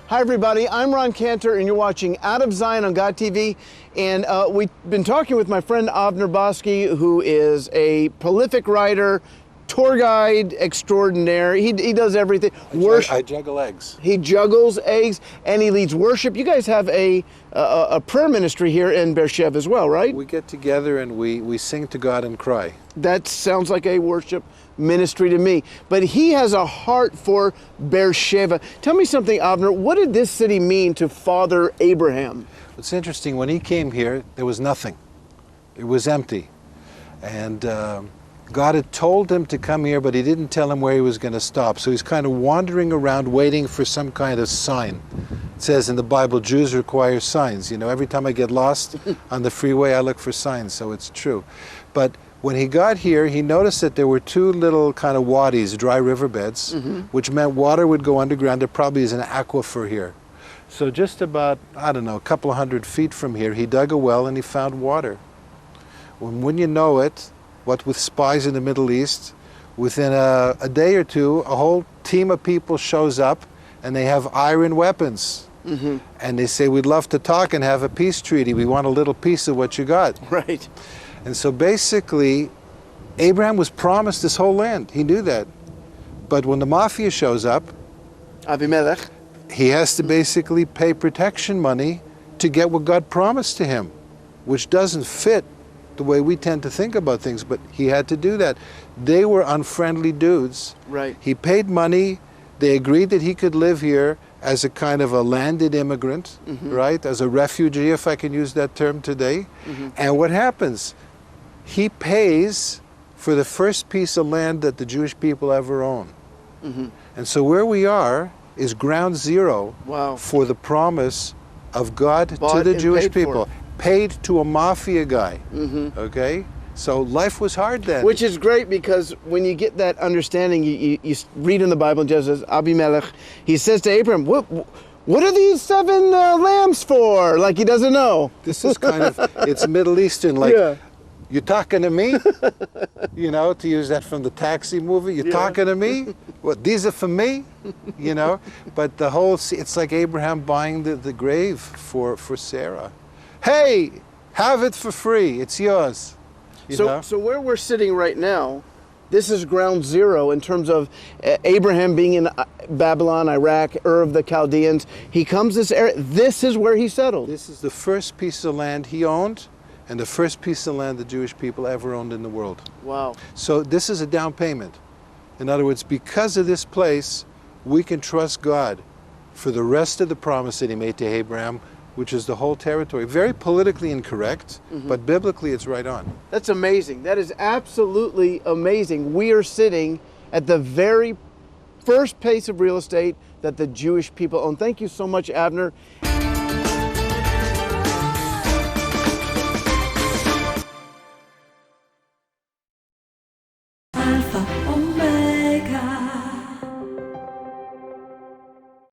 Hi everybody, I'm Ron Cantor and you're watching Out of Zion on God TV. And we've been talking with my friend Avner, who is a prolific writer, tour guide extraordinaire. He does everything. I juggle eggs. He juggles eggs and he leads worship. You guys have a prayer ministry here in Beer Seva as well, right? We get together and we sing to God and cry. That sounds like a worship ministry to me. But he has a heart for Beer Seva. Tell me something, Avner. What did this city mean to Father Abraham? It's interesting. When he came here, there was nothing. It was empty. And God had told him to come here, but he didn't tell him where he was going to stop. So he's kind of wandering around waiting for some kind of sign. It says in the Bible, Jews require signs. You know, every time I get lost on the freeway, I look for signs, so it's true. But when he got here, he noticed that there were two little kind of wadis, dry riverbeds, which meant water would go underground. There probably is an aquifer here. So just about, I don't know, a couple of 100 feet from here, he dug a well and he found water. When you know it, what with spies in the Middle East, within a day or two, a whole team of people shows up and they have iron weapons. And they say, we'd love to talk and have a peace treaty. We want a little piece of what you got. Right. And so basically, Abraham was promised this whole land. He knew that. But when the mafia shows up, Abimelech, he has to basically pay protection money to get what God promised to him, which doesn't fit the way we tend to think about things, but he had to do that. They were unfriendly dudes. Right. He paid money. They agreed that he could live here as a kind of a landed immigrant, right? As a refugee, if I can use that term today. And what happens? He pays for the first piece of land that the Jewish people ever own. And so where we are is ground zero for the promise of God to the Jewish people. Paid to a mafia guy, okay? So life was hard then. Which is great because when you get that understanding, you read in the Bible, and says, Abimelech, he says to Abraham, what are these 7 lambs for? Like he doesn't know. This is kind of, it's Middle Eastern, like, you talking to me? You know, to use that from the Taxi movie, you talking to me? What, these are for me? You know, but the whole, it's like Abraham buying the grave for Sarah. Hey, have it for free, it's yours. So where we're sitting right now, this is ground zero in terms of Abraham being in Babylon, Iraq, Ur of the Chaldeans. He comes this area, this is where he settled. This is the first piece of land he owned and the first piece of land the Jewish people ever owned in the world. Wow. So this is a down payment. In other words, because of this place, we can trust God for the rest of the promise that he made to Abraham, which is the whole territory. Very politically incorrect, but biblically it's right on. That's amazing. That is absolutely amazing. We are sitting at the very first piece of real estate that the Jewish people own. Thank you so much, Avner.